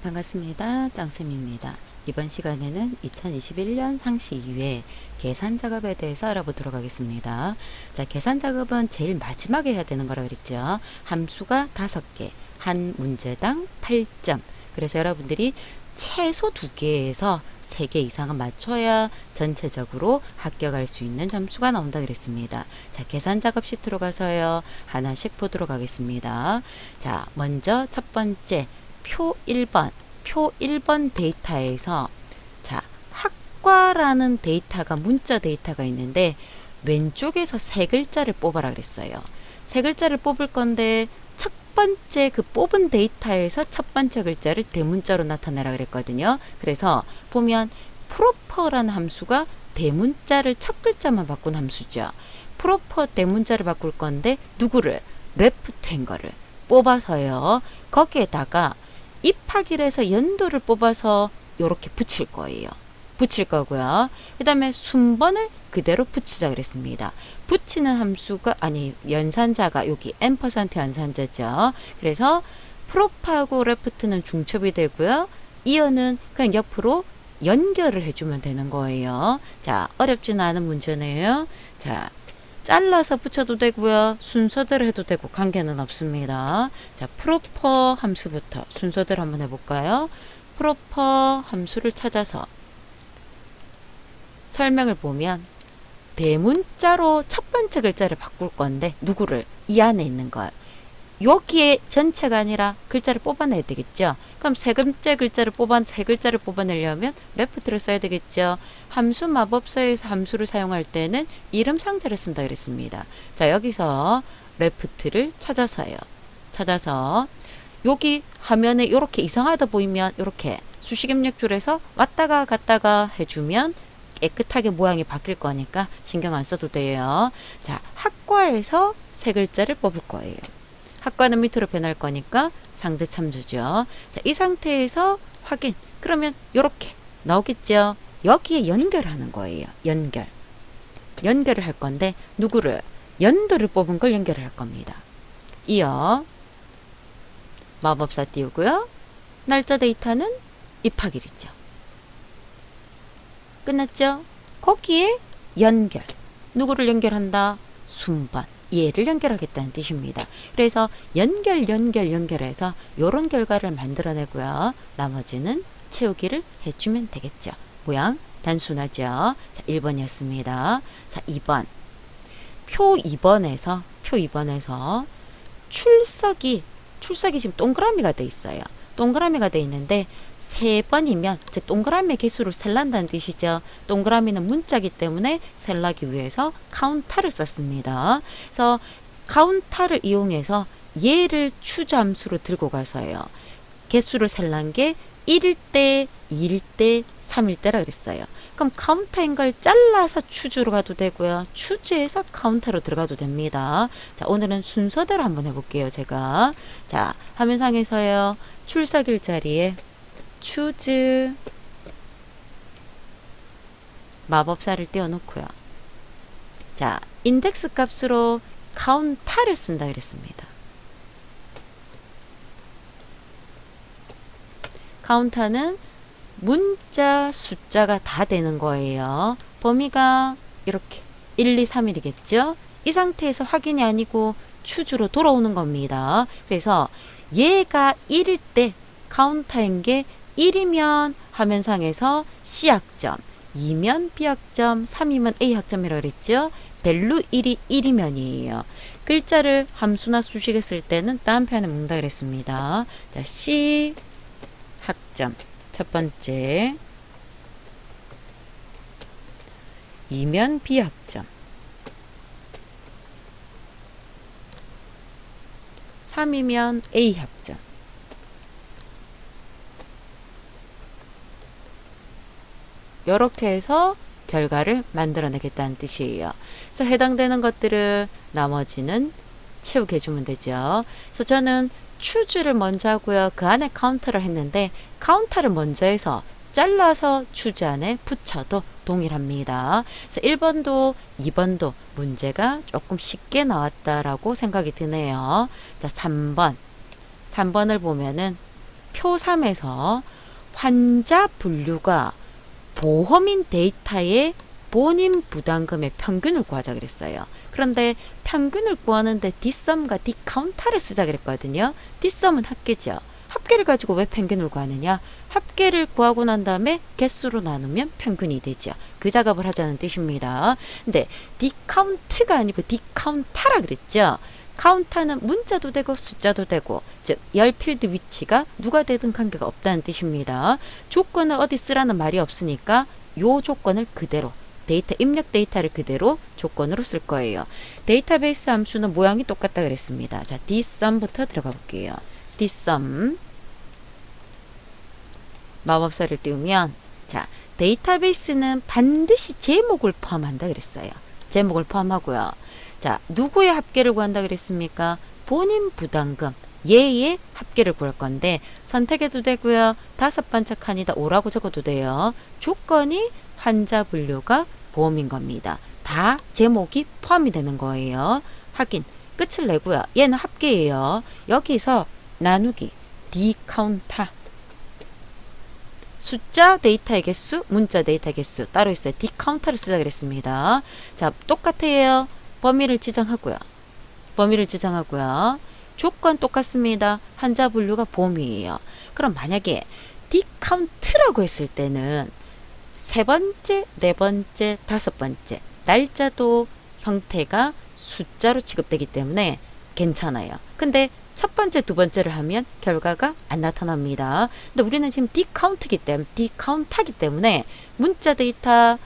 반갑습니다. 짱쌤입니다. 이번 시간에는 2021년 상시 2회 계산 작업에 대해서 알아보도록 하겠습니다. 자, 계산 작업은 제일 마지막에 해야 되는 거라 그랬죠. 함수가 5개, 한 문제당 8점. 그래서 여러분들이 최소 2개에서 3개 이상은 맞춰야 전체적으로 합격할 수 있는 점수가 나온다 그랬습니다. 자, 계산 작업 시트로 가서요. 하나씩 보도록 하겠습니다. 자, 먼저 첫 번째 표 1번 데이터에서 자, 학과라는 데이터가 문자 데이터가 있는데 왼쪽에서 세 글자를 뽑아라 그랬어요. 세 글자를 뽑을 건데 첫 번째 그 뽑은 데이터에서 첫 번째 글자를 대문자로 나타내라 그랬거든요. 그래서 보면 프로퍼라는 함수가 대문자를 첫 글자만 바꾼 함수죠. 프로퍼 대문자를 바꿀 건데 누구를? 레프트행거를 뽑아서요. 거기에다가 입하기에서 연도를 뽑아서 이렇게 붙일 거예요. 붙일 거고요. 그 다음에 순번을 그대로 붙이자 그랬습니다. 붙이는 함수가 연산자가 여기 n% 연산자죠. 그래서 프로프하고 레프트는 중첩이 되고요. 이어는 그냥 옆으로 연결을 해주면 되는 거예요. 자, 어렵지는 않은 문제네요. 자, 잘라서 붙여도 되고요. 순서대로 해도 되고 관계는 없습니다. 자, 프로퍼 함수부터 순서대로 한번 해볼까요? 프로퍼 함수를 찾아서 설명을 보면 대문자로 첫 번째 글자를 바꿀 건데 누구를? 이 안에 있는 걸. 여기에 전체가 아니라 글자를 뽑아내야 되겠죠. 그럼 세 글자를 뽑아내려면 레프트를 써야 되겠죠. 함수 마법사에서 함수를 사용할 때는 이름 상자를 쓴다 그랬습니다. 자, 여기서 레프트를 찾아서요. 찾아서 여기 화면에 이렇게 이상하다 보이면 이렇게 수식 입력줄에서 왔다가 갔다가 해주면 깨끗하게 모양이 바뀔 거니까 신경 안 써도 돼요. 자, 학과에서 세 글자를 뽑을 거예요. 학과는 밑으로 변할 거니까 상대 참조죠. 자, 이 상태에서 확인. 그러면 이렇게 나오겠죠. 여기에 연결하는 거예요. 연결을 할 건데 누구를? 연도를 뽑은 걸 연결을 할 겁니다. 이어 마법사 띄우고요. 날짜 데이터는 입학일이죠. 끝났죠? 거기에 연결. 누구를 연결한다? 순번. 얘를 연결하겠다는 뜻입니다. 그래서 연결해서 이런 결과를 만들어내고요. 나머지는 채우기를 해주면 되겠죠. 모양 단순하죠. 자, 1번이었습니다. 자, 2번. 표 2번에서 출석이 지금 동그라미가 돼 있어요. 동그라미가 돼 있는데 3번이면 즉 동그라미 개수를 셀란다는 뜻이죠. 동그라미는 문자이기 때문에 셀라기 위해서 카운타를 썼습니다. 그래서 카운타를 이용해서 얘를 추잠수로 들고 가서요. 개수를 셀란 게 1일 때, 2일 때, 3일 때라 그랬어요. 그럼 카운터인 걸 잘라서 추주로 가도 되고요. 추주에서 카운터로 들어가도 됩니다. 자, 오늘은 순서대로 한번 해볼게요. 제가. 자, 화면상에서요. 출석일 자리에 추즈 마법사를 띄워놓고요. 자, 인덱스 값으로 카운타를 쓴다 그랬습니다. 카운타는 문자 숫자가 다 되는 거예요. 범위가 이렇게 1, 2, 3일이겠죠. 이 상태에서 확인이 아니고 추주로 돌아오는 겁니다. 그래서 얘가 1일 때 카운타인 게 1이면 화면상에서 C학점, 2면 B학점, 3이면 A학점이라고 그랬죠. 밸류 1이 1이면이에요. 글자를 함수나 수식에 쓸 때는 다음 편에 묶는다 그랬습니다. 자, C학점 첫 번째, 2면 B학점, 3이면 A학점. 이렇게 해서 결과를 만들어내겠다는 뜻이에요. 그래서 해당되는 것들을 나머지는 채우게 해주면 되죠. 그래서 저는 추주를 먼저 하고요. 그 안에 카운터를 했는데 카운터를 먼저 해서 잘라서 추주 안에 붙여도 동일합니다. 그래서 1번도 2번도 문제가 조금 쉽게 나왔다라고 생각이 드네요. 자, 3번을 보면은 표 3에서 환자 분류가 보험인 데이터의 본인 부담금의 평균을 구하자 그랬어요. 그런데 평균을 구하는데 뒷섬과 뒷카운터를 쓰자 그랬거든요. 뒷섬은 합계죠. 합계를 가지고 왜 평균을 구하느냐? 합계를 구하고 난 다음에 개수로 나누면 평균이 되죠. 그 작업을 하자는 뜻입니다. 근데 뒷카운트가 아니고 뒷카운터라 그랬죠. 카운터는 문자도 되고 숫자도 되고, 즉 열 필드 위치가 누가 되든 관계가 없다는 뜻입니다. 조건을 어디 쓰라는 말이 없으니까 요 조건을 그대로, 데이터 입력 데이터를 그대로 조건으로 쓸 거예요. 데이터베이스 함수는 모양이 똑같다 그랬습니다. 자, dsum부터 들어가 볼게요. dsum 마법사를 띄우면, 자, 데이터베이스는 반드시 제목을 포함한다 그랬어요. 제목을 포함하고요. 자, 누구의 합계를 구한다 그랬습니까? 본인 부담금 얘의 합계를 구할 건데 선택해도 되고요. 5번째 칸이다 5라고 적어도 돼요. 조건이 환자 분류가 보험인 겁니다. 다 제목이 포함이 되는 거예요. 확인 끝을 내고요. 얘는 합계예요. 여기서 나누기 디카운터, 숫자 데이터의 개수, 문자 데이터의 개수 따로 있어요. 디카운터를 쓰자 그랬습니다. 자, 똑같아요. 범위를 지정하고요. 범위를 지정하고요. 조건 똑같습니다. 환자 분류가 보험이에요. 그럼 만약에 디카운트라고 했을 때는 세 번째, 네 번째, 다섯 번째 날짜도 형태가 숫자로 취급되기 때문에 괜찮아요. 근데 첫 번째, 두 번째를 하면 결과가 안 나타납니다. 근데 우리는 지금 디카운트기 때문에 문자 데이터,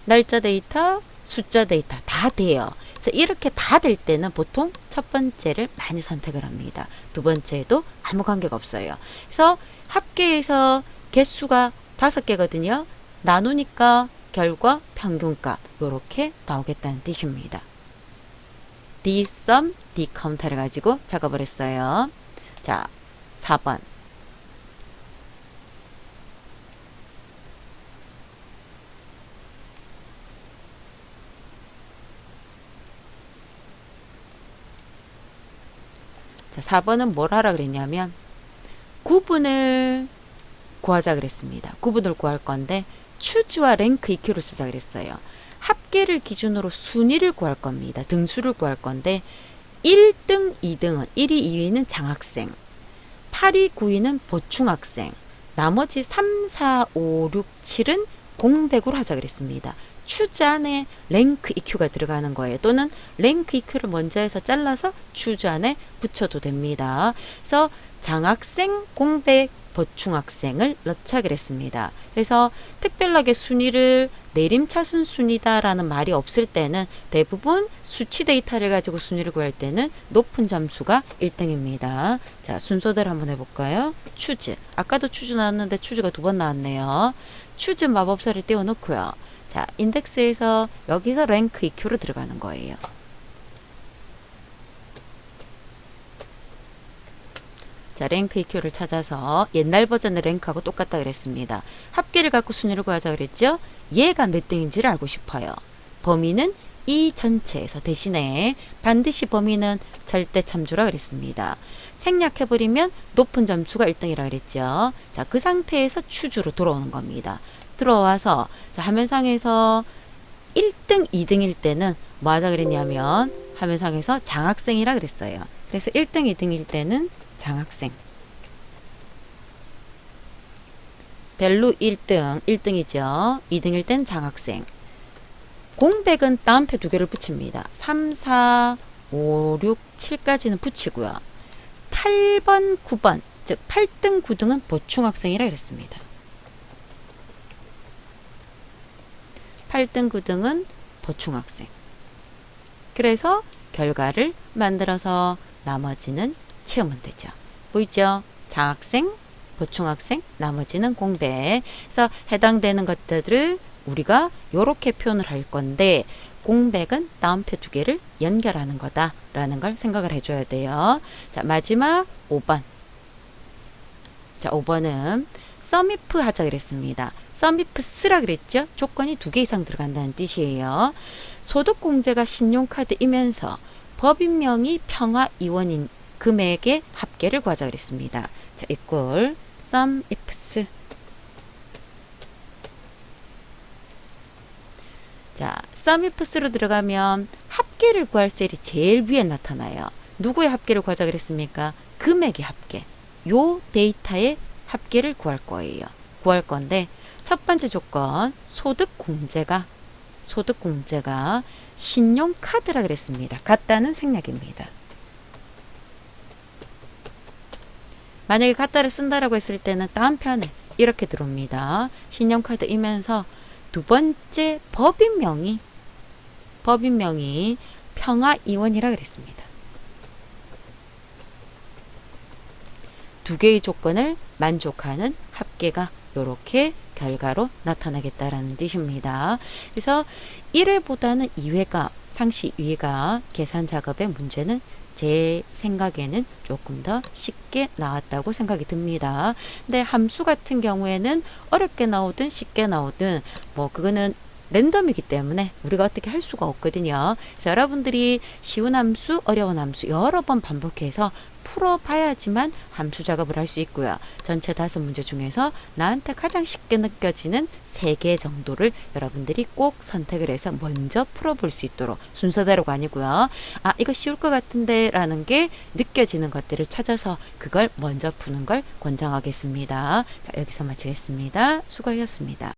날짜 데이터, 숫자 데이터 다 돼요. 그래서 이렇게 다 될 때는 보통 첫 번째를 많이 선택을 합니다. 두 번째에도 아무 관계가 없어요. 그래서 합계에서 개수가 5개거든요. 나누니까 결과 평균값 요렇게 나오겠다는 뜻입니다. dsum, dcounter를 가지고 작업을 했어요. 자, 4번. 자, 4번은 뭘 하라 그랬냐면 구분을 구하자 그랬습니다. 구분을 구할 건데 추지와 랭크 EQ를 쓰자 그랬어요. 합계를 기준으로 순위를 구할 겁니다. 등수를 구할 건데 1등, 2등은 1위, 2위는 장학생, 8위, 9위는 보충학생, 나머지 3, 4, 5, 6, 7은 공백으로 하자 그랬습니다. 추지 안에 랭크 EQ가 들어가는 거예요. 또는 랭크 EQ를 먼저 해서 잘라서 추지 안에 붙여도 됩니다. 그래서 장학생, 공백, 보충학생을 넣자 그랬습니다. 그래서 특별하게 순위를 내림차순 순위다라는 말이 없을 때는 대부분 수치 데이터를 가지고 순위를 구할 때는 높은 점수가 1등입니다. 자, 순서대로 한번 해볼까요? 추즈. 아까도 추즈 나왔는데 추즈가 2번 나왔네요. 추즈 마법사를 띄워놓고요. 자, 인덱스에서 여기서 랭크 EQ로 들어가는 거예요. 자, 랭크 EQ를 찾아서 옛날 버전의 랭크하고 똑같다 그랬습니다. 합계를 갖고 순위를 구하자 그랬죠? 얘가 몇 등인지를 알고 싶어요. 범위는 이 전체에서 대신에 반드시 범위는 절대 참조라 그랬습니다. 생략해버리면 높은 점수가 1등이라 그랬죠. 자, 그 상태에서 추주로 돌아오는 겁니다. 들어와서 자, 화면상에서 1등, 2등일 때는 뭐 하자 그랬냐면 화면상에서 장학생이라 그랬어요. 그래서 1등, 2등일 때는 장학생. 별로 1등, 1등이죠. 2등일 땐 장학생. 공백은 다음표 2개를 붙입니다. 3, 4, 5, 6, 7까지는 붙이고요. 8번, 9번, 즉 8등, 9등은 보충학생이라 그랬습니다. 8등, 9등은 보충학생. 그래서 결과를 만들어서 나머지는 채우면 되죠. 보이죠? 장학생, 보충학생, 나머지는 공백. 그래서 해당되는 것들을 우리가 이렇게 표현을 할 건데 공백은 다음표 2개를 연결하는 거다라는 걸 생각을 해줘야 돼요. 자, 마지막 5번. 자, 5번은 썸이프 하자 그랬습니다. 썸이프 쓰라 그랬죠? 조건이 2개 이상 들어간다는 뜻이에요. 소득공제가 신용카드이면서 법인명의 평화이원인 금액의 합계를 구하자 그랬습니다. 자, 이꼴 sum ifs. 자, sum ifs로 들어가면 합계를 구할 셀이 제일 위에 나타나요. 누구의 합계를 구하자 그랬습니까? 금액의 합계. 요 데이터의 합계를 구할 거예요. 구할 건데 첫 번째 조건 소득 공제가 신용카드라 그랬습니다. 같다는 생략입니다. 만약에 같다를 쓴다라고 했을 때는 다음 편에 이렇게 들어옵니다. 신용카드이면서 두 번째 법인명이 평화이원이라 그랬습니다. 두 개의 조건을 만족하는 합계가 이렇게 결과로 나타나겠다라는 뜻입니다. 그래서 1회보다는 2회가 상시 2회가 계산 작업의 문제는 제 생각에는 조금 더 쉽게 나왔다고 생각이 듭니다. 근데 함수 같은 경우에는 어렵게 나오든 쉽게 나오든 뭐 그거는 랜덤이기 때문에 우리가 어떻게 할 수가 없거든요. 그래서 여러분들이 쉬운 함수, 어려운 함수 여러 번 반복해서 풀어봐야지만 함수 작업을 할 수 있고요. 전체 5문제 중에서 나한테 가장 쉽게 느껴지는 3개 정도를 여러분들이 꼭 선택을 해서 먼저 풀어볼 수 있도록 순서대로가 아니고요. 아, 이거 쉬울 것 같은데 라는 게 느껴지는 것들을 찾아서 그걸 먼저 푸는 걸 권장하겠습니다. 자, 여기서 마치겠습니다. 수고하셨습니다.